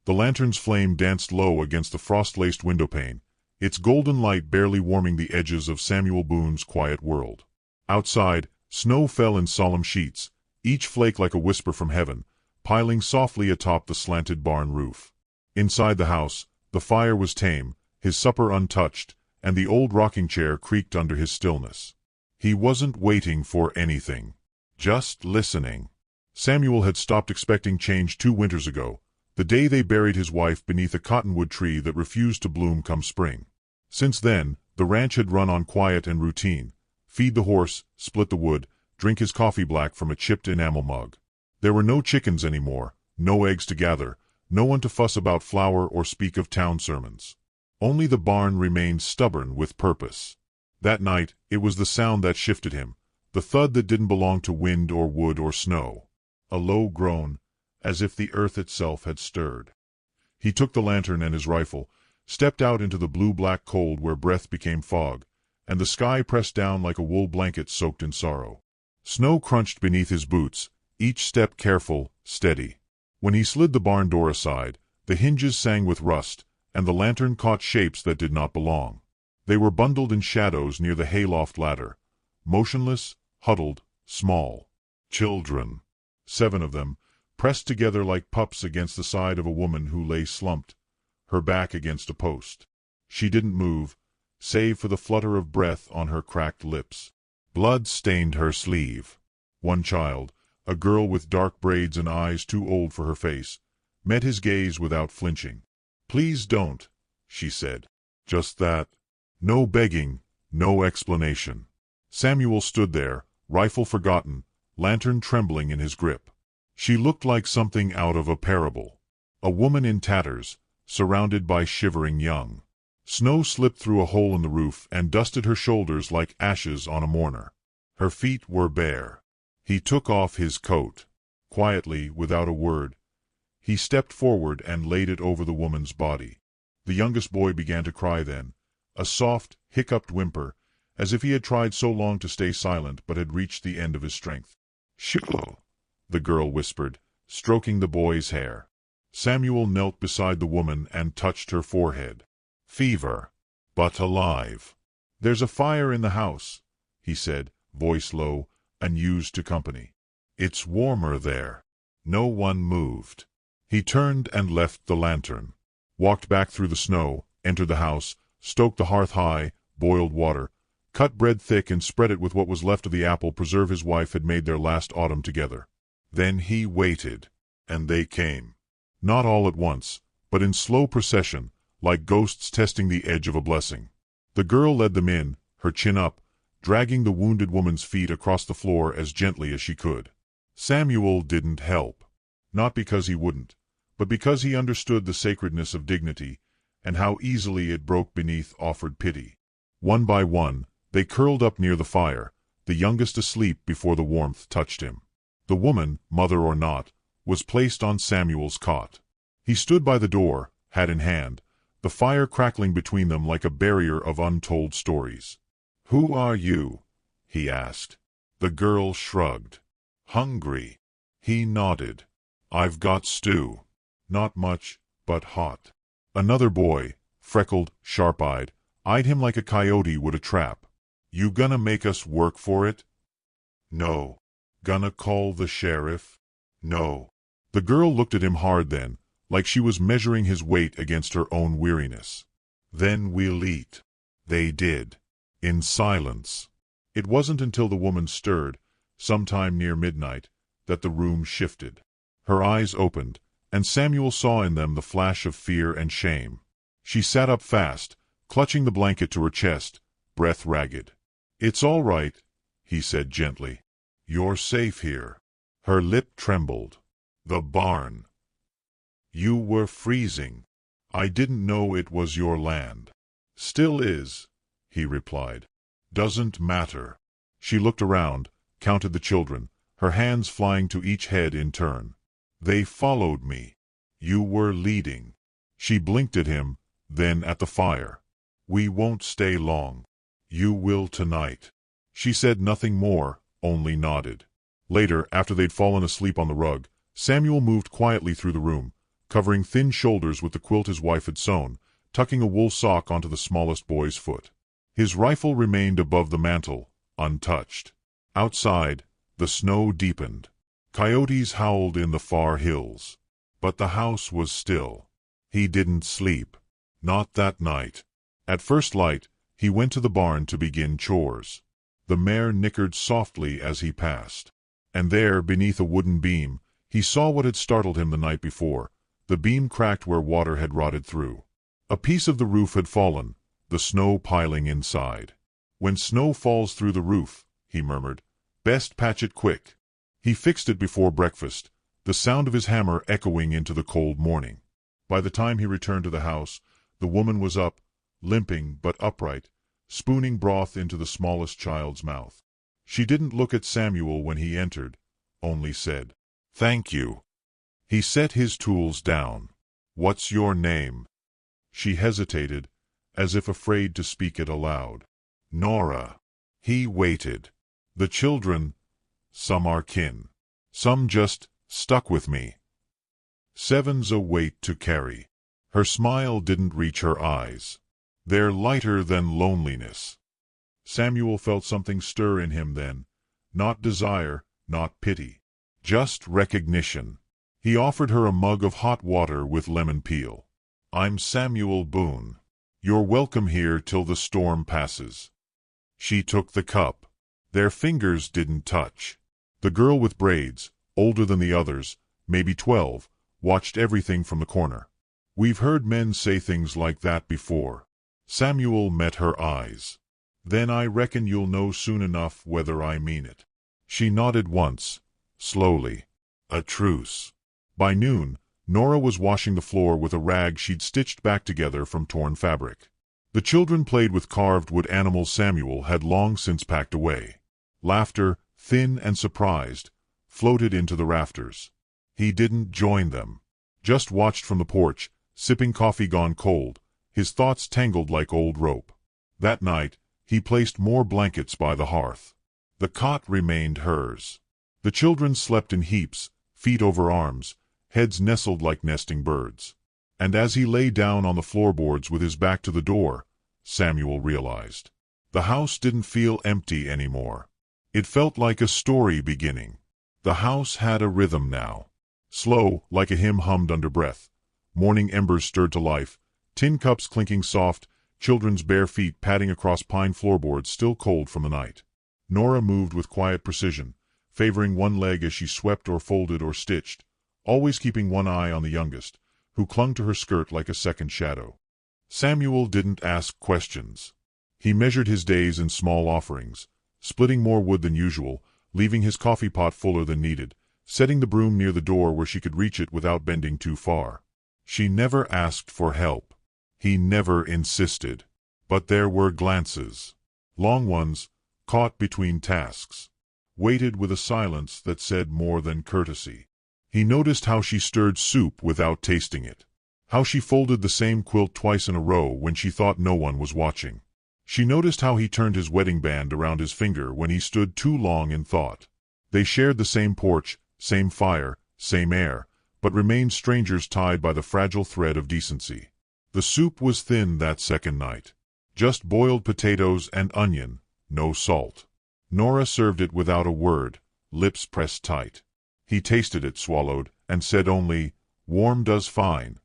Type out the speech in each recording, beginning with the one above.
The lantern's flame danced low against the frost-laced windowpane, its golden light barely warming the edges of Samuel Boone's quiet world. Outside, snow fell in solemn sheets, each flake like a whisper from heaven, piling softly atop the slanted barn roof. Inside the house, the fire was tame, his supper untouched, and the old rocking chair creaked under his stillness. He wasn't waiting for anything, just listening. Samuel had stopped expecting change 2 winters ago, the day they buried his wife beneath a cottonwood tree that refused to bloom come spring. Since then, the ranch had run on quiet and routine: feed the horse, split the wood, drink his coffee black from a chipped enamel mug. There were no chickens anymore, no eggs to gather, no one to fuss about flour or speak of town sermons. Only the barn remained stubborn with purpose. That night, it was the sound that shifted him, the thud that didn't belong to wind or wood or snow. A low groan, as if the earth itself had stirred. He took the lantern and his rifle, stepped out into the blue-black cold where breath became fog, and the sky pressed down like a wool blanket soaked in sorrow. Snow crunched beneath his boots, each step careful, steady. When he slid the barn door aside, the hinges sang with rust, and the lantern caught shapes that did not belong. They were bundled in shadows near the hayloft ladder, motionless, huddled, small. Children. 7 of them, pressed together like pups against the side of a woman who lay slumped, her back against a post. She didn't move, save for the flutter of breath on her cracked lips. Blood stained her sleeve. One child, a girl with dark braids and eyes too old for her face, met his gaze without flinching. "Please don't," she said. Just that. No begging, no explanation. Samuel stood there, rifle forgotten, lantern trembling in his grip. She looked like something out of a parable. A woman in tatters, surrounded by shivering young. Snow slipped through a hole in the roof and dusted her shoulders like ashes on a mourner. Her feet were bare. He took off his coat. Quietly, without a word, he stepped forward and laid it over the woman's body. The youngest boy began to cry then, a soft, hiccuped whimper, as if he had tried so long to stay silent but had reached the end of his strength. "Shiloh," the girl whispered, stroking the boy's hair. Samuel knelt beside the woman and touched her forehead. "Fever, but alive." "There's a fire in the house," he said, voice low, unused to company. "It's warmer there." No one moved. He turned and left the lantern, walked back through the snow, entered the house, stoked the hearth high, boiled water, cut bread thick and spread it with what was left of the apple preserve his wife had made their last autumn together. Then he waited, and they came. Not all at once, but in slow procession, like ghosts testing the edge of a blessing. The girl led them in, her chin up, dragging the wounded woman's feet across the floor as gently as she could. Samuel didn't help. Not because he wouldn't, but because he understood the sacredness of dignity, and how easily it broke beneath offered pity. One by one, they curled up near the fire, the youngest asleep before the warmth touched him. The woman, mother or not, was placed on Samuel's cot. He stood by the door, hat in hand, the fire crackling between them like a barrier of untold stories. "Who are you?" he asked. The girl shrugged. "Hungry." He nodded. "I've got stew. Not much, but hot." Another boy, freckled, sharp-eyed, eyed him like a coyote would a trap. "You gonna make us work for it?" "No." "Gonna call the sheriff?" "No." The girl looked at him hard then, like she was measuring his weight against her own weariness. "Then we'll eat." They did. In silence. It wasn't until the woman stirred, sometime near midnight, that the room shifted. Her eyes opened, and Samuel saw in them the flash of fear and shame. She sat up fast, clutching the blanket to her chest, breath ragged. "It's all right," he said gently. "You're safe here." Her lip trembled. "The barn." "You were freezing. I didn't know it was your land." "Still is," he replied. "Doesn't matter." She looked around, counted the children, her hands flying to each head in turn. "They followed me. You were leading." She blinked at him, then at the fire. "We won't stay long." "You will tonight." She said nothing more, only nodded. Later, after they'd fallen asleep on the rug, Samuel moved quietly through the room, covering thin shoulders with the quilt his wife had sewn, tucking a wool sock onto the smallest boy's foot. His rifle remained above the mantel, untouched. Outside, the snow deepened. Coyotes howled in the far hills. But the house was still. He didn't sleep. Not that night. At first light, he went to the barn to begin chores. The mare nickered softly as he passed. And there, beneath a wooden beam, he saw what had startled him the night before. The beam cracked where water had rotted through. A piece of the roof had fallen, the snow piling inside. "When snow falls through the roof," he murmured, "best patch it quick." He fixed it before breakfast, the sound of his hammer echoing into the cold morning. By the time he returned to the house, the woman was up, limping but upright, spooning broth into the smallest child's mouth. She didn't look at Samuel when he entered, only said, "Thank you." He set his tools down. "What's your name?" She hesitated, as if afraid to speak it aloud. "Nora." He waited. "The children, some are kin. Some just stuck with me. 7's a weight to carry." Her smile didn't reach her eyes. "They're lighter than loneliness." Samuel felt something stir in him then. Not desire, not pity. Just recognition. He offered her a mug of hot water with lemon peel. "I'm Samuel Boone. You're welcome here till the storm passes." She took the cup. Their fingers didn't touch. The girl with braids, older than the others, maybe 12, watched everything from the corner. "We've heard men say things like that before." Samuel met her eyes. "Then I reckon you'll know soon enough whether I mean it." She nodded once, slowly. A truce. By noon, Nora was washing the floor with a rag she'd stitched back together from torn fabric. The children played with carved wood animals Samuel had long since packed away. Laughter, thin and surprised, floated into the rafters. He didn't join them. Just watched from the porch, sipping coffee gone cold, his thoughts tangled like old rope. That night, he placed more blankets by the hearth. The cot remained hers. The children slept in heaps, feet over arms, heads nestled like nesting birds. And as he lay down on the floorboards with his back to the door, Samuel realized. The house didn't feel empty anymore. It felt like a story beginning. The house had a rhythm now. Slow, like a hymn hummed under breath. Morning embers stirred to life, tin cups clinking soft, children's bare feet padding across pine floorboards still cold from the night. Nora moved with quiet precision, favoring one leg as she swept or folded or stitched, always keeping one eye on the youngest, who clung to her skirt like a second shadow. Samuel didn't ask questions. He measured his days in small offerings, splitting more wood than usual, leaving his coffee pot fuller than needed, setting the broom near the door where she could reach it without bending too far. She never asked for help. He never insisted. But there were glances. Long ones, caught between tasks. Waited with a silence that said more than courtesy. He noticed how she stirred soup without tasting it. How she folded the same quilt twice in a row when she thought no one was watching. She noticed how he turned his wedding band around his finger when he stood too long in thought. They shared the same porch, same fire, same air, but remained strangers tied by the fragile thread of decency. The soup was thin that second night. Just boiled potatoes and onion, no salt. Nora served it without a word, lips pressed tight. He tasted it, swallowed, and said only, "Warm does fine."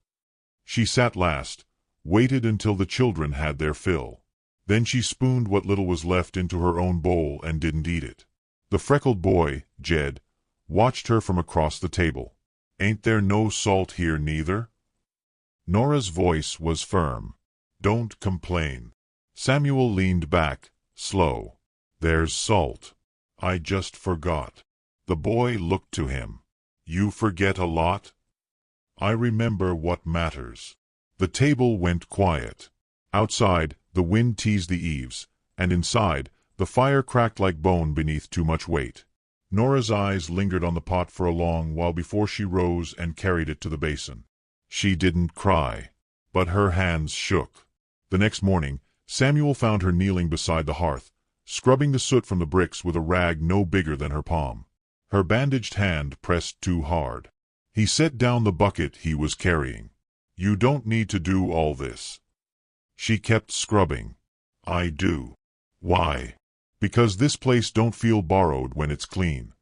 She sat last, waited until the children had their fill. Then she spooned what little was left into her own bowl and didn't eat it. The freckled boy, Jed, watched her from across the table. "Ain't there no salt here neither?" Nora's voice was firm. "Don't complain." Samuel leaned back, slow. "There's salt. I just forgot." The boy looked to him. "You forget a lot?" "I remember what matters." The table went quiet. Outside, the wind teased the eaves, and inside, the fire cracked like bone beneath too much weight. Nora's eyes lingered on the pot for a long while before she rose and carried it to the basin. She didn't cry, but her hands shook. The next morning, Samuel found her kneeling beside the hearth, scrubbing the soot from the bricks with a rag no bigger than her palm. Her bandaged hand pressed too hard. He set down the bucket he was carrying. "You don't need to do all this." She kept scrubbing. "I do." "Why?" "Because this place don't feel borrowed when it's clean."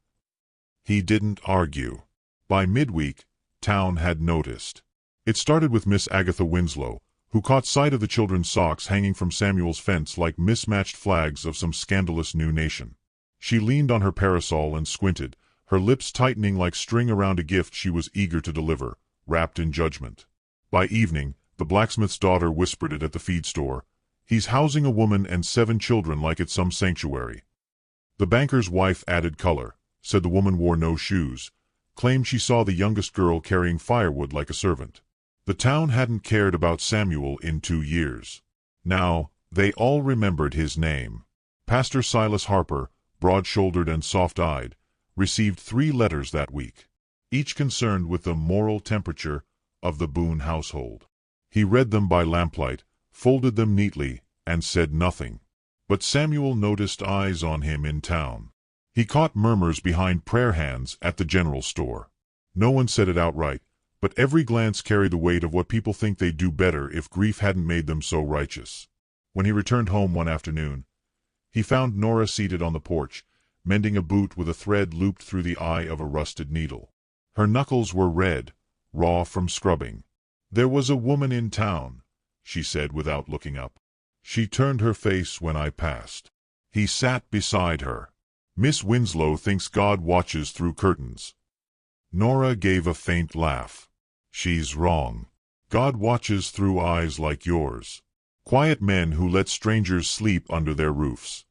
He didn't argue. By midweek, town had noticed. It started with Miss Agatha Winslow, who caught sight of the children's socks hanging from Samuel's fence like mismatched flags of some scandalous new nation. She leaned on her parasol and squinted, her lips tightening like string around a gift she was eager to deliver, wrapped in judgment. By evening, the blacksmith's daughter whispered it at the feed store. "He's housing a woman and 7 children like it's some sanctuary." The banker's wife added color, said the woman wore no shoes, claimed she saw the youngest girl carrying firewood like a servant. The town hadn't cared about Samuel in 2 years. Now, they all remembered his name. Pastor Silas Harper, broad-shouldered and soft-eyed, received 3 letters that week, each concerned with the moral temperature of the Boone household. He read them by lamplight, folded them neatly, and said nothing. But Samuel noticed eyes on him in town. He caught murmurs behind prayer hands at the general store. No one said it outright, but every glance carried the weight of what people think they'd do better if grief hadn't made them so righteous. When he returned home one afternoon, he found Nora seated on the porch, mending a boot with a thread looped through the eye of a rusted needle. Her knuckles were red, raw from scrubbing. "There was a woman in town," she said without looking up. "She turned her face when I passed." He sat beside her. "Miss Winslow thinks God watches through curtains." Nora gave a faint laugh. "She's wrong. God watches through eyes like yours. Quiet men who let strangers sleep under their roofs."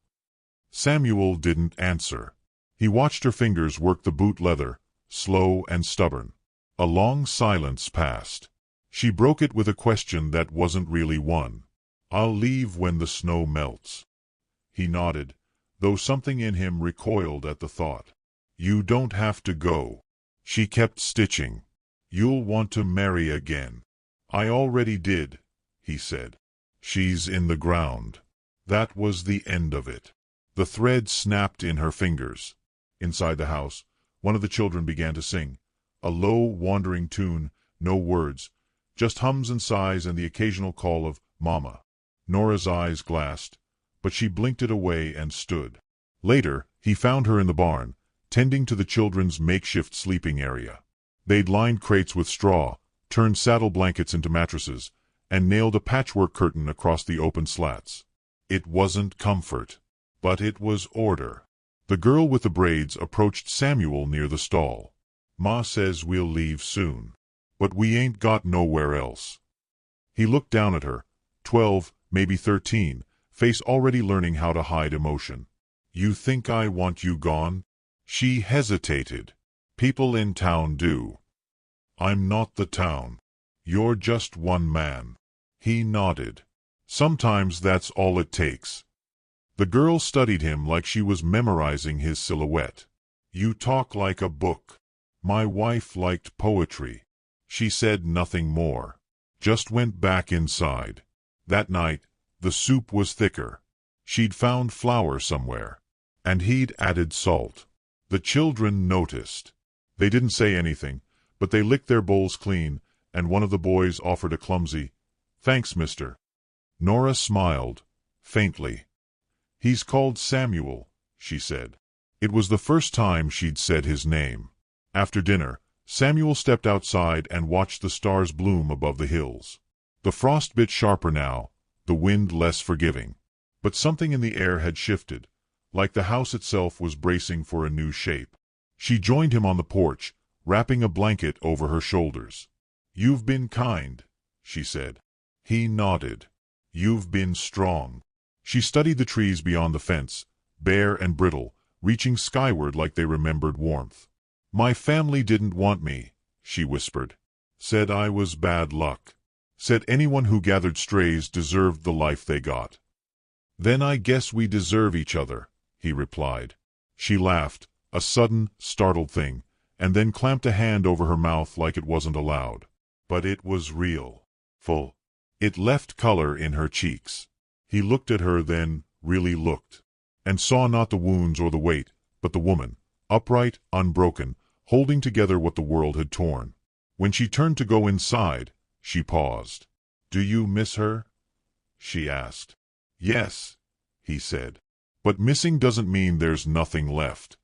Samuel didn't answer. He watched her fingers work the boot leather, slow and stubborn. A long silence passed. She broke it with a question that wasn't really one. "I'll leave when the snow melts." He nodded, though something in him recoiled at the thought. "You don't have to go." She kept stitching. "You'll want to marry again." "I already did," he said. "She's in the ground." That was the end of it. The thread snapped in her fingers. Inside the house, one of the children began to sing. A low, wandering tune, no words, just hums and sighs and the occasional call of "Mama." Nora's eyes glassed, but she blinked it away and stood. Later, he found her in the barn, tending to the children's makeshift sleeping area. They'd lined crates with straw, turned saddle blankets into mattresses, and nailed a patchwork curtain across the open slats. It wasn't comfort, but it was order. The girl with the braids approached Samuel near the stall. "Ma says we'll leave soon. But we ain't got nowhere else." He looked down at her, 12, maybe 13, face already learning how to hide emotion. "You think I want you gone?" She hesitated. "People in town do." "I'm not the town. You're just one man." He nodded. "Sometimes that's all it takes." The girl studied him like she was memorizing his silhouette. "You talk like a book. My wife liked poetry." She said nothing more, just went back inside. That night, the soup was thicker. She'd found flour somewhere, and he'd added salt. The children noticed. They didn't say anything, but they licked their bowls clean, and one of the boys offered a clumsy, "Thanks, mister." Nora smiled, faintly. "He's called Samuel," she said. It was the first time she'd said his name. After dinner, Samuel stepped outside and watched the stars bloom above the hills. The frost bit sharper now, the wind less forgiving. But something in the air had shifted, like the house itself was bracing for a new shape. She joined him on the porch, wrapping a blanket over her shoulders. "You've been kind," she said. He nodded. "You've been strong." She studied the trees beyond the fence, bare and brittle, reaching skyward like they remembered warmth. "My family didn't want me," she whispered. "Said I was bad luck. Said anyone who gathered strays deserved the life they got." "Then I guess we deserve each other," he replied. She laughed, a sudden, startled thing, and then clamped a hand over her mouth like it wasn't allowed. But it was real. Full. It left color in her cheeks. He looked at her then, really looked, and saw not the wounds or the weight, but the woman, upright, unbroken, holding together what the world had torn. When she turned to go inside, she paused. "Do you miss her?" she asked. "Yes," he said. "But missing doesn't mean there's nothing left."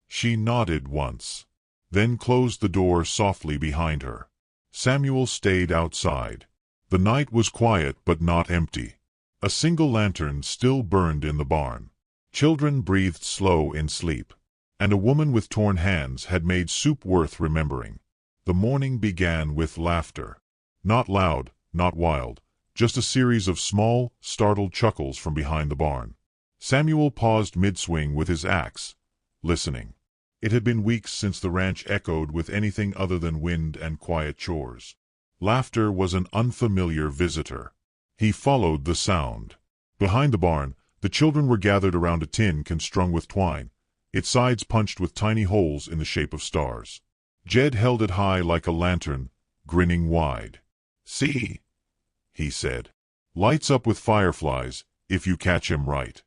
She nodded once, then closed the door softly behind her. Samuel stayed outside. The night was quiet but not empty. A single lantern still burned in the barn. Children breathed slow in sleep, and a woman with torn hands had made soup worth remembering. The morning began with laughter. Not loud, not wild, just a series of small, startled chuckles from behind the barn. Samuel paused mid-swing with his axe, listening. It had been weeks since the ranch echoed with anything other than wind and quiet chores. Laughter was an unfamiliar visitor. He followed the sound. Behind the barn, the children were gathered around a tin can strung with twine, its sides punched with tiny holes in the shape of stars. Jed held it high like a lantern, grinning wide. "See," he said. "Lights up with fireflies, if you catch him right."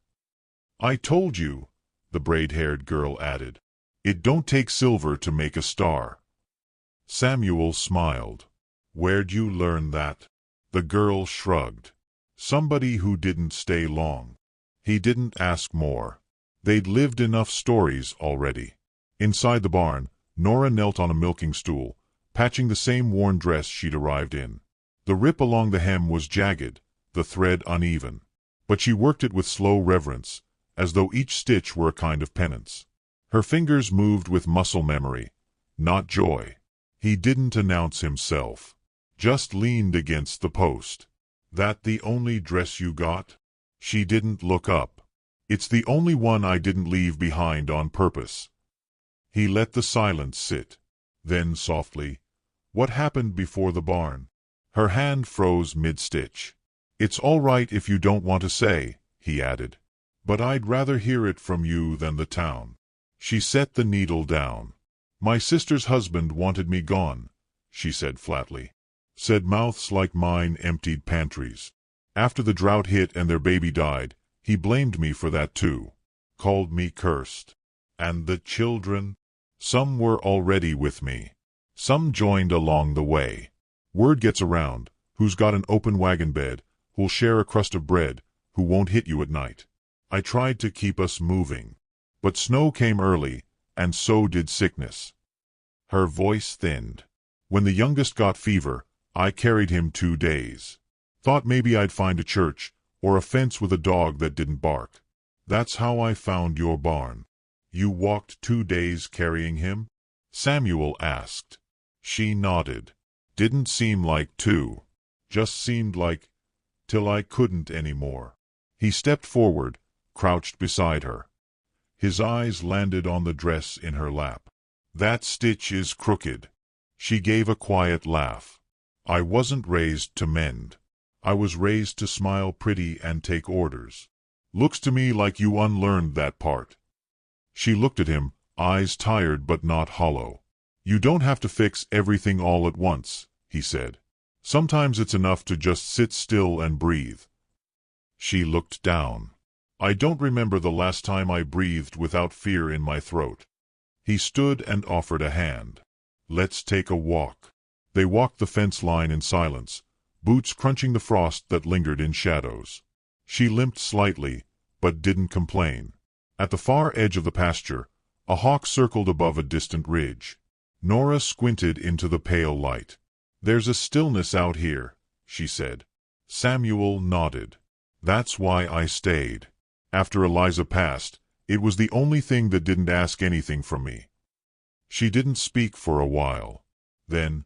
"I told you," the braid-haired girl added. "It don't take silver to make a star." Samuel smiled. "Where'd you learn that?" The girl shrugged. "Somebody who didn't stay long." He didn't ask more. They'd lived enough stories already. Inside the barn, Nora knelt on a milking stool, patching the same worn dress she'd arrived in. The rip along the hem was jagged, the thread uneven. But she worked it with slow reverence, as though each stitch were a kind of penance. Her fingers moved with muscle memory, not joy. He didn't announce himself. Just leaned against the post. "That the only dress you got?" She didn't look up. "It's the only one I didn't leave behind on purpose." He let the silence sit. Then softly, "What happened before the barn?" Her hand froze mid-stitch. "It's all right if you don't want to say," he added. "But I'd rather hear it from you than the town." She set the needle down. "My sister's husband wanted me gone," she said flatly. "Said mouths like mine emptied pantries. After the drought hit and their baby died, he blamed me for that too. Called me cursed. And the children? Some were already with me. Some joined along the way. Word gets around, who's got an open wagon bed, who'll share a crust of bread, who won't hit you at night. I tried to keep us moving. But snow came early, and so did sickness." Her voice thinned. "When the youngest got fever, I carried him 2 days. Thought maybe I'd find a church, or a fence with a dog that didn't bark. That's how I found your barn." "You walked 2 days carrying him?" Samuel asked. She nodded. "Didn't seem like 2. Just seemed like, till I couldn't anymore." He stepped forward, crouched beside her. His eyes landed on the dress in her lap. "That stitch is crooked." She gave a quiet laugh. "I wasn't raised to mend. I was raised to smile pretty and take orders. Looks to me like you unlearned that part." She looked at him, eyes tired but not hollow. "You don't have to fix everything all at once," he said. "Sometimes it's enough to just sit still and breathe." She looked down. "I don't remember the last time I breathed without fear in my throat." He stood and offered a hand. "Let's take a walk." They walked the fence line in silence, boots crunching the frost that lingered in shadows. She limped slightly, but didn't complain. At the far edge of the pasture, a hawk circled above a distant ridge. Nora squinted into the pale light. "There's a stillness out here," she said. Samuel nodded. "That's why I stayed. After Eliza passed, it was the only thing that didn't ask anything from me." She didn't speak for a while. Then,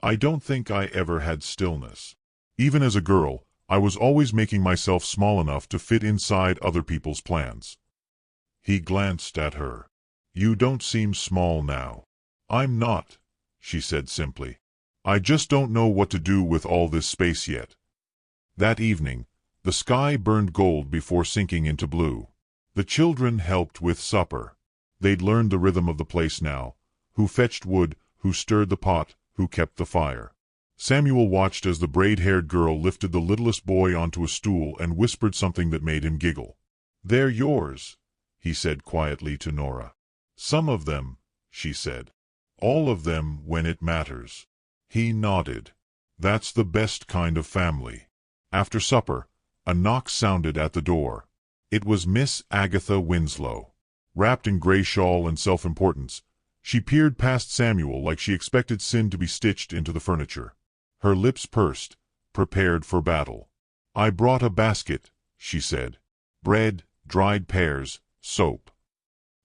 "I don't think I ever had stillness. Even as a girl, I was always making myself small enough to fit inside other people's plans." He glanced at her. "You don't seem small now." "I'm not," she said simply. "I just don't know what to do with all this space yet." That evening, the sky burned gold before sinking into blue. The children helped with supper. They'd learned the rhythm of the place now, who fetched wood, who stirred the pot, who kept the fire. Samuel watched as the braid-haired girl lifted the littlest boy onto a stool and whispered something that made him giggle. "They're yours," he said quietly to Nora. "Some of them," she said. All of them when it matters. He nodded. That's the best kind of family. After supper, a knock sounded at the door. It was Miss Agatha Winslow. Wrapped in gray shawl and self-importance, she peered past Samuel like she expected sin to be stitched into the furniture. Her lips pursed, prepared for battle. "I brought a basket," she said. "Bread, dried pears, soap."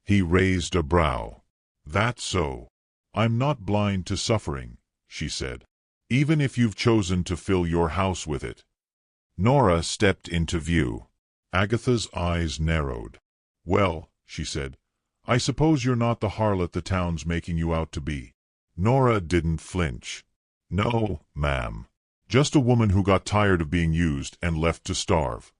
He raised a brow. "That's so. I'm not blind to suffering," she said. "Even if you've chosen to fill your house with it." Nora stepped into view. Agatha's eyes narrowed. "Well," she said, "I suppose you're not the harlot the town's making you out to be." Nora didn't flinch. "No, ma'am. Just a woman who got tired of being used and left to starve."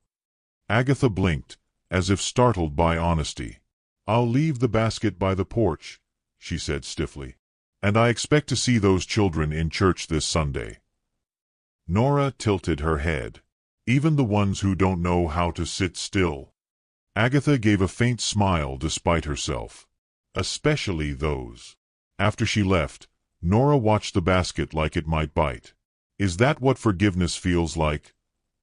Agatha blinked, as if startled by honesty. "I'll leave the basket by the porch," she said stiffly. "And I expect to see those children in church this Sunday." Nora tilted her head. "Even the ones who don't know how to sit still." Agatha gave a faint smile despite herself. "Especially those." After she left, Nora watched the basket like it might bite. "Is that what forgiveness feels like?"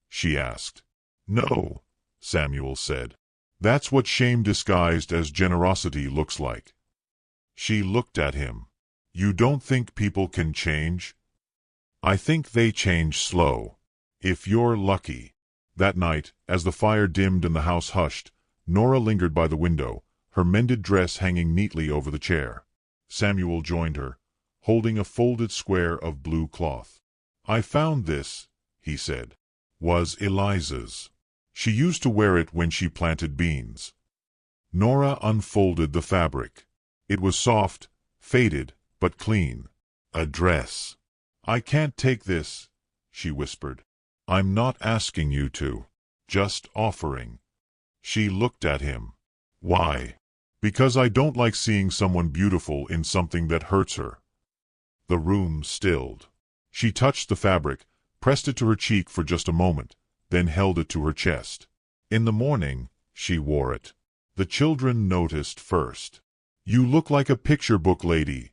she asked. "No," Samuel said. "That's what shame disguised as generosity looks like." She looked at him. "You don't think people can change?" "I think they change slow. If you're lucky." That night, as the fire dimmed and the house hushed, Nora lingered by the window, her mended dress hanging neatly over the chair. Samuel joined her, holding a folded square of blue cloth. "I found this," he said. "Was Eliza's. She used to wear it when she planted beans." Nora unfolded the fabric. It was soft, faded, but clean. A dress. "I can't take this," she whispered. "I'm not asking you to. Just offering." She looked at him. "Why?" "Because I don't like seeing someone beautiful in something that hurts her." The room stilled. She touched the fabric, pressed it to her cheek for just a moment, then held it to her chest. In the morning, she wore it. The children noticed first. "You look like a picture book lady,"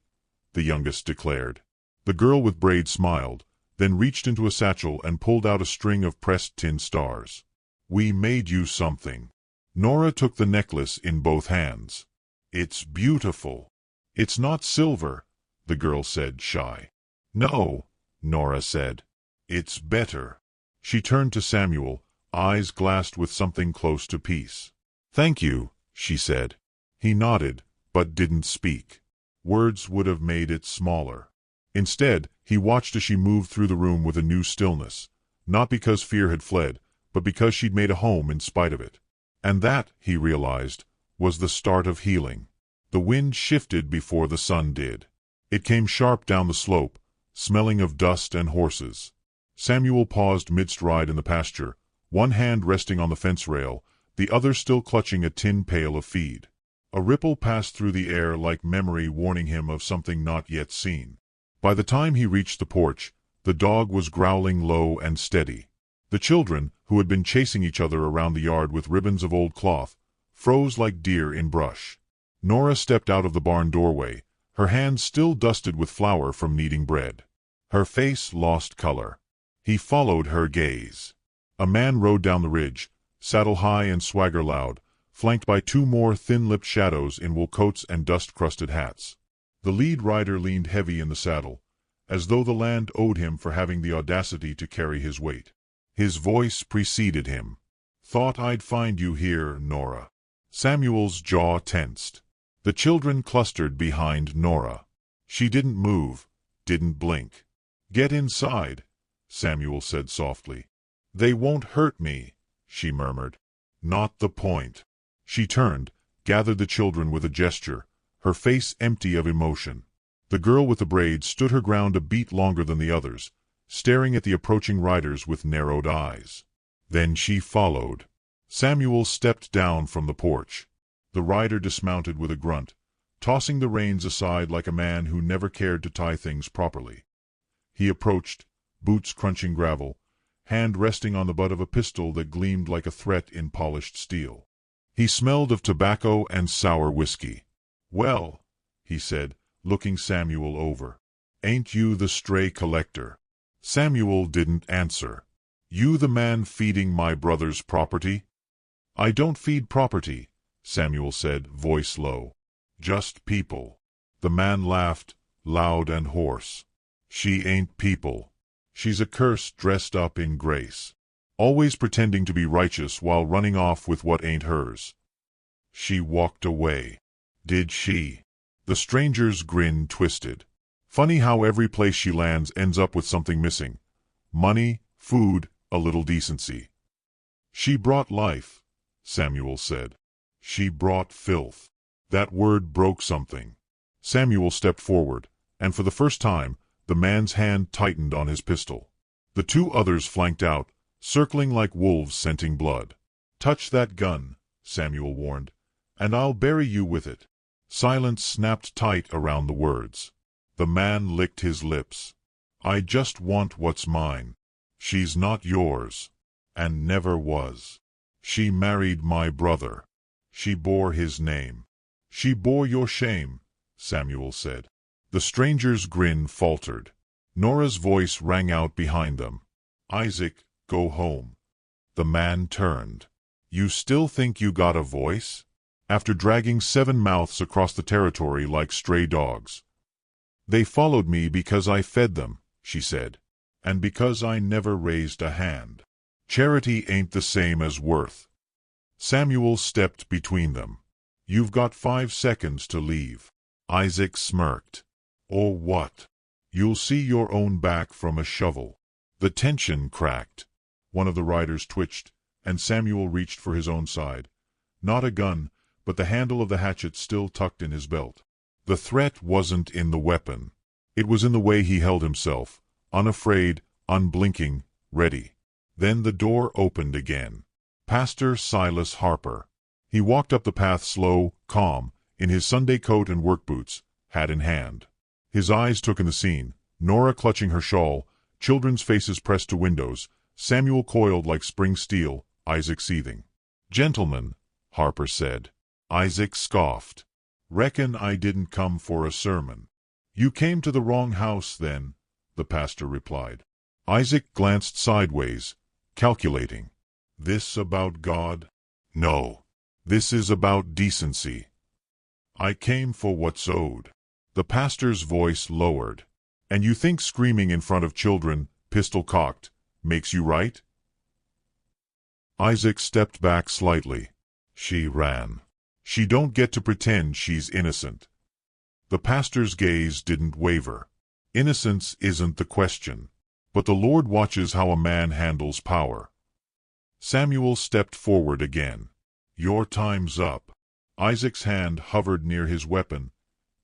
the youngest declared. The girl with braids smiled, then reached into a satchel and pulled out a string of pressed tin stars. "We made you something." Nora took the necklace in both hands. "It's beautiful." "It's not silver," the girl said, shy. "No," Nora said. "It's better." She turned to Samuel, eyes glassed with something close to peace. "Thank you," she said. He nodded, but didn't speak. Words would have made it smaller. Instead, he watched as she moved through the room with a new stillness, not because fear had fled, but because she'd made a home in spite of it. And that, he realized, was the start of healing. The wind shifted before the sun did. It came sharp down the slope, smelling of dust and horses. Samuel paused mid-stride in the pasture, one hand resting on the fence rail, the other still clutching a tin pail of feed. A ripple passed through the air like memory warning him of something not yet seen. By the time he reached the porch, the dog was growling low and steady. The children, who had been chasing each other around the yard with ribbons of old cloth, froze like deer in brush. Nora stepped out of the barn doorway, her hands still dusted with flour from kneading bread. Her face lost color. He followed her gaze. A man rode down the ridge, saddle high and swagger loud, flanked by two more thin-lipped shadows in wool coats and dust-crusted hats. The lead rider leaned heavy in the saddle, as though the land owed him for having the audacity to carry his weight. His voice preceded him. "Thought I'd find you here, Nora." Samuel's jaw tensed. The children clustered behind Nora. She didn't move, didn't blink. "Get inside," Samuel said softly. "They won't hurt me," she murmured. "Not the point." She turned, gathered the children with a gesture, her face empty of emotion. The girl with the braids stood her ground a beat longer than the others, staring at the approaching riders with narrowed eyes. Then she followed. Samuel stepped down from the porch. The rider dismounted with a grunt, tossing the reins aside like a man who never cared to tie things properly. He approached, boots crunching gravel, hand resting on the butt of a pistol that gleamed like a threat in polished steel. He smelled of tobacco and sour whiskey. "Well," he said, looking Samuel over. "Ain't you the stray collector?" Samuel didn't answer. "You the man feeding my brother's property?" "I don't feed property," Samuel said, voice low. "Just people." The man laughed, loud and hoarse. "She ain't people. She's a curse dressed up in grace. Always pretending to be righteous while running off with what ain't hers." "She walked away." "Did she?" The stranger's grin twisted. "Funny how every place she lands ends up with something missing. Money, food, a little decency." "She brought life," Samuel said. "She brought filth." That word broke something. Samuel stepped forward, and for the first time, the man's hand tightened on his pistol. The two others flanked out, circling like wolves scenting blood. "Touch that gun," Samuel warned, "and I'll bury you with it." Silence snapped tight around the words. The man licked his lips. "I just want what's mine. She's not yours, and never was. She married my brother. She bore his name." "She bore your shame," Samuel said. The stranger's grin faltered. Nora's voice rang out behind them. "Isaac, go home." The man turned. "You still think you got a voice?" After dragging 7 mouths across the territory like stray dogs. "They followed me because I fed them," she said, "and because I never raised a hand. Charity ain't the same as worth." Samuel stepped between them. "You've got 5 seconds to leave." Isaac smirked. "Or what? You'll see your own back from a shovel." The tension cracked. One of the riders twitched, and Samuel reached for his own side. Not a gun, but the handle of the hatchet still tucked in his belt. The threat wasn't in the weapon. It was in the way he held himself, unafraid, unblinking, ready. Then the door opened again. Pastor Silas Harper. He walked up the path slow, calm, in his Sunday coat and work boots, hat in hand. His eyes took in the scene, Nora clutching her shawl, children's faces pressed to windows, Samuel coiled like spring steel, Isaac seething. "Gentlemen," Harper said. Isaac scoffed. "Reckon I didn't come for a sermon." "You came to the wrong house, then," the pastor replied. Isaac glanced sideways, calculating. "This about God? No. This is about decency. I came for what's owed." The pastor's voice lowered. "And you think screaming in front of children, pistol cocked, makes you right?" Isaac stepped back slightly. "She ran. She don't get to pretend she's innocent." The pastor's gaze didn't waver. "Innocence isn't the question. But the Lord watches how a man handles power." Samuel stepped forward again. "Your time's up." Isaac's hand hovered near his weapon,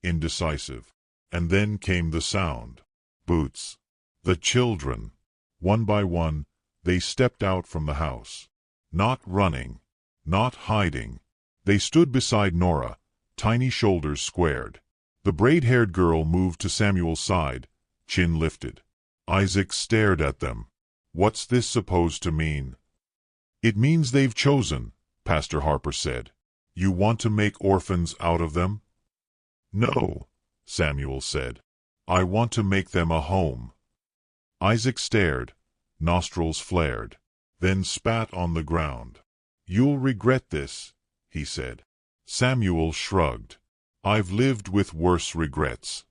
indecisive. And then came the sound. Boots. The children. One by one, they stepped out from the house. Not running. Not hiding. They stood beside Nora, tiny shoulders squared. The braid-haired girl moved to Samuel's side, chin lifted. Isaac stared at them. "What's this supposed to mean?" "It means they've chosen," Pastor Harper said. "You want to make orphans out of them?" "No," Samuel said. "I want to make them a home." Isaac stared, nostrils flared, then spat on the ground. "You'll regret this," he said. Samuel shrugged. "I've lived with worse regrets."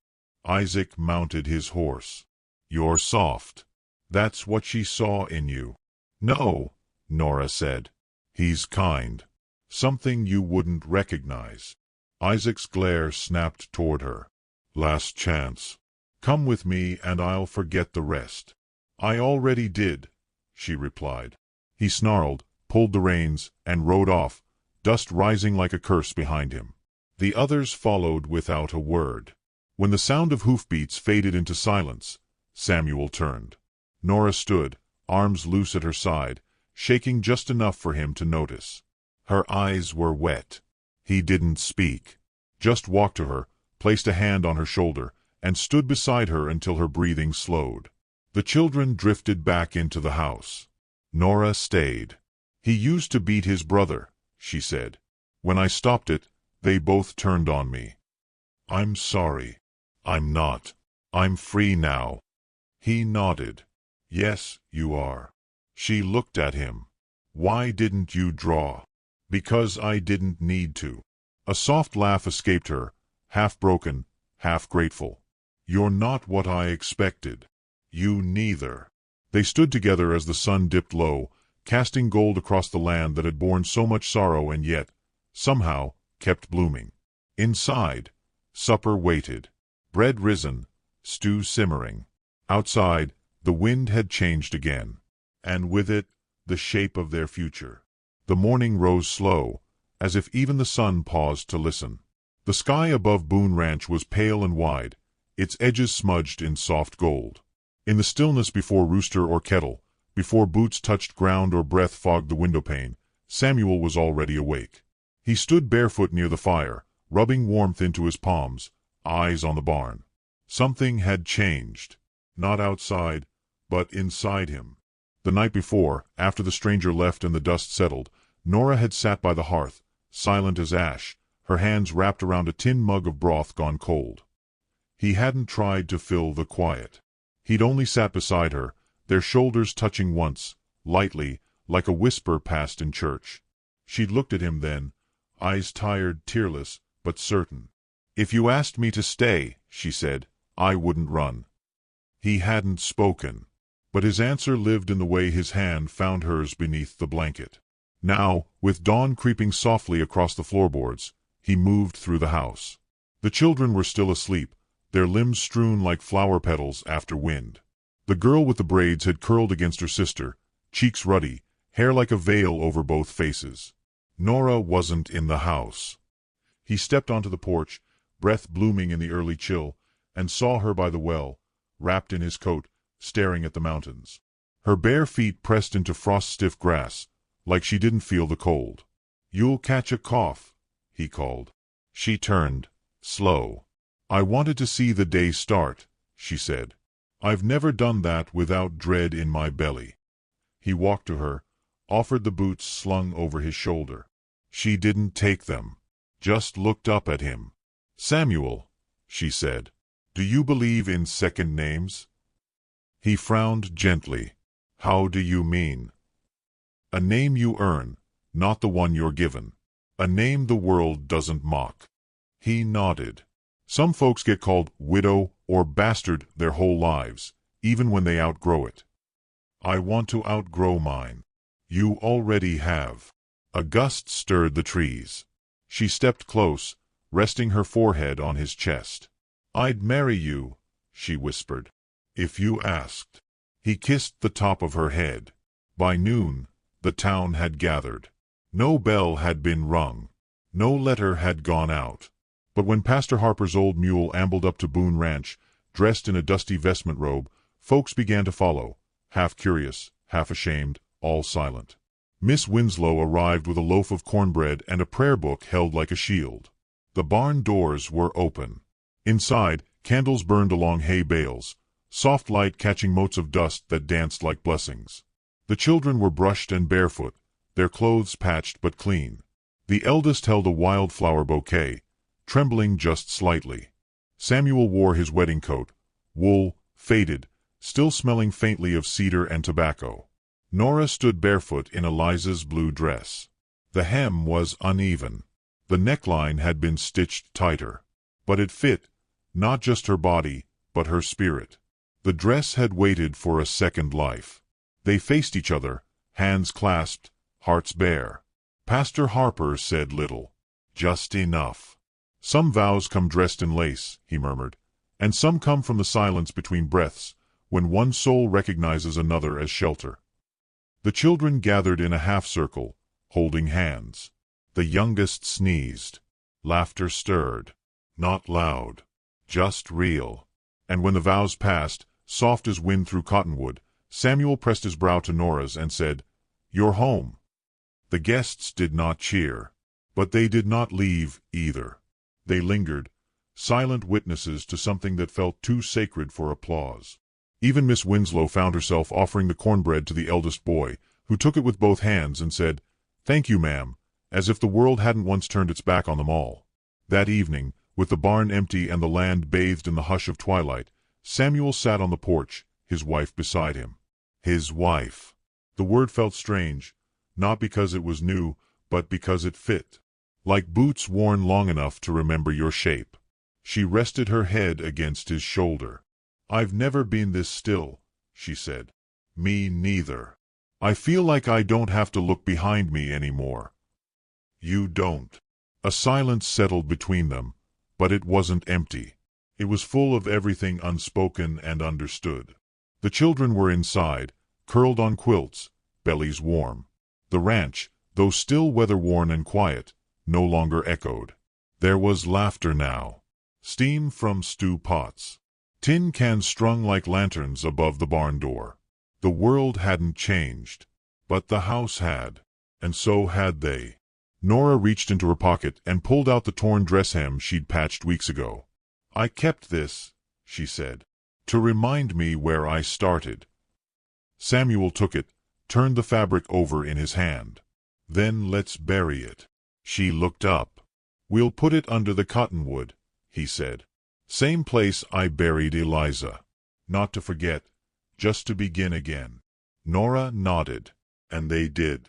Isaac mounted his horse. "You're soft. That's what she saw in you." "No," Nora said. "He's kind. Something you wouldn't recognize." Isaac's glare snapped toward her. "Last chance. Come with me and I'll forget the rest." "I already did," she replied. He snarled, pulled the reins, and rode off, dust rising like a curse behind him. The others followed without a word. When the sound of hoofbeats faded into silence, Samuel turned. Nora stood, arms loose at her side, shaking just enough for him to notice. Her eyes were wet. He didn't speak, just walked to her, placed a hand on her shoulder, and stood beside her until her breathing slowed. The children drifted back into the house. Nora stayed. "He used to beat his brother," she said. "When I stopped it, they both turned on me." "I'm sorry." I'm not. I'm free now. He nodded. Yes, you are. She looked at him. Why didn't you draw? Because I didn't need to. A soft laugh escaped her, half broken, half grateful. You're not what I expected. You neither. They stood together as the sun dipped low, casting gold across the land that had borne so much sorrow and yet, somehow, kept blooming. Inside, supper waited. Bread risen, stew simmering. Outside, the wind had changed again. And with it, the shape of their future. The morning rose slow, as if even the sun paused to listen. The sky above Boone Ranch was pale and wide, its edges smudged in soft gold. In the stillness before rooster or kettle, before boots touched ground or breath fogged the windowpane, Samuel was already awake. He stood barefoot near the fire, rubbing warmth into his palms, eyes on the barn. Something had changed. Not outside, but inside him. The night before, after the stranger left and the dust settled, Nora had sat by the hearth, silent as ash, her hands wrapped around a tin mug of broth gone cold. He hadn't tried to fill the quiet. He'd only sat beside her, their shoulders touching once, lightly, like a whisper passed in church. She'd looked at him then, eyes tired, tearless, but certain. If you asked me to stay, she said, I wouldn't run. He hadn't spoken, but his answer lived in the way his hand found hers beneath the blanket. Now, with dawn creeping softly across the floorboards, he moved through the house. The children were still asleep, their limbs strewn like flower petals after wind. The girl with the braids had curled against her sister, cheeks ruddy, hair like a veil over both faces. Nora wasn't in the house. He stepped onto the porch, breath blooming in the early chill, and saw her by the well, wrapped in his coat, staring at the mountains. Her bare feet pressed into frost-stiff grass, like she didn't feel the cold. You'll catch a cough, he called. She turned, slow. I wanted to see the day start, she said. I've never done that without dread in my belly. He walked to her, offered the boots slung over his shoulder. She didn't take them, just looked up at him. Samuel, she said, do you believe in second names? He frowned gently. How do you mean? A name you earn, not the one you're given. A name the world doesn't mock. He nodded. Some folks get called widow or bastard their whole lives, even when they outgrow it. I want to outgrow mine. You already have. A gust stirred the trees. She stepped close, resting her forehead on his chest. I'd marry you, she whispered, if you asked. He kissed the top of her head. By noon, the town had gathered. No bell had been rung. No letter had gone out. But when Pastor Harper's old mule ambled up to Boone Ranch, dressed in a dusty vestment robe, folks began to follow, half curious, half ashamed, all silent. Miss Winslow arrived with a loaf of cornbread and a prayer book held like a shield. The barn doors were open. Inside, candles burned along hay bales, soft light catching motes of dust that danced like blessings. The children were brushed and barefoot, their clothes patched but clean. The eldest held a wildflower bouquet, trembling just slightly. Samuel wore his wedding coat, wool, faded, still smelling faintly of cedar and tobacco. Nora stood barefoot in Eliza's blue dress. The hem was uneven. The neckline had been stitched tighter. But it fit, not just her body, but her spirit. The dress had waited for a second life. They faced each other, hands clasped, hearts bare. Pastor Harper said little. Just enough. Some vows come dressed in lace, he murmured, and some come from the silence between breaths, when one soul recognizes another as shelter. The children gathered in a half-circle, holding hands. The youngest sneezed. Laughter stirred. Not loud. Just real. And when the vows passed, soft as wind through cottonwood, Samuel pressed his brow to Nora's and said, You're home. The guests did not cheer. But they did not leave, either. They lingered, silent witnesses to something that felt too sacred for applause. Even Miss Winslow found herself offering the cornbread to the eldest boy, who took it with both hands and said, Thank you, ma'am, as if the world hadn't once turned its back on them all. That evening, With the barn empty and the land bathed in the hush of twilight, Samuel sat on the porch, his wife beside him. His wife. The word felt strange, not because it was new, but because it fit. Like boots worn long enough to remember your shape. She rested her head against his shoulder. "I've never been this still," she said. "Me neither. I feel like I don't have to look behind me anymore." "You don't." A silence settled between them, but it wasn't empty. It was full of everything unspoken and understood. The children were inside, curled on quilts, bellies warm. The ranch, though still weather-worn and quiet, no longer echoed. There was laughter now. Steam from stew pots. Tin cans strung like lanterns above the barn door. The world hadn't changed. But the house had. And so had they. Nora reached into her pocket and pulled out the torn dress hem she'd patched weeks ago. "I kept this," she said, "to remind me where I started." Samuel took it, turned the fabric over in his hand. "Then let's bury it." She looked up. "We'll put it under the cottonwood," he said. "Same place I buried Eliza. Not to forget, just to begin again." Nora nodded. And they did.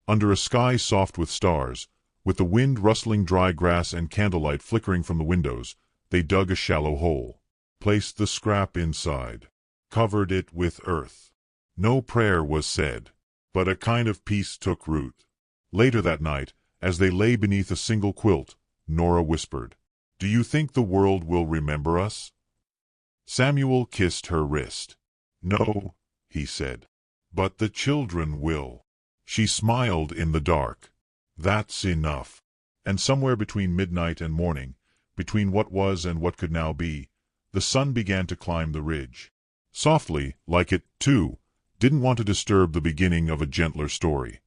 Under a sky soft with stars, with the wind rustling dry grass and candlelight flickering from the windows, they dug a shallow hole. Placed the scrap inside. Covered it with earth. No prayer was said. But a kind of peace took root. Later that night, as they lay beneath a single quilt, Nora whispered, "Do you think the world will remember us?" Samuel kissed her wrist. "No," he said. "But the children will." She smiled in the dark. "That's enough." And somewhere between midnight and morning, between what was and what could now be, the sun began to climb the ridge. Softly, like it, too, didn't want to disturb the beginning of a gentler story.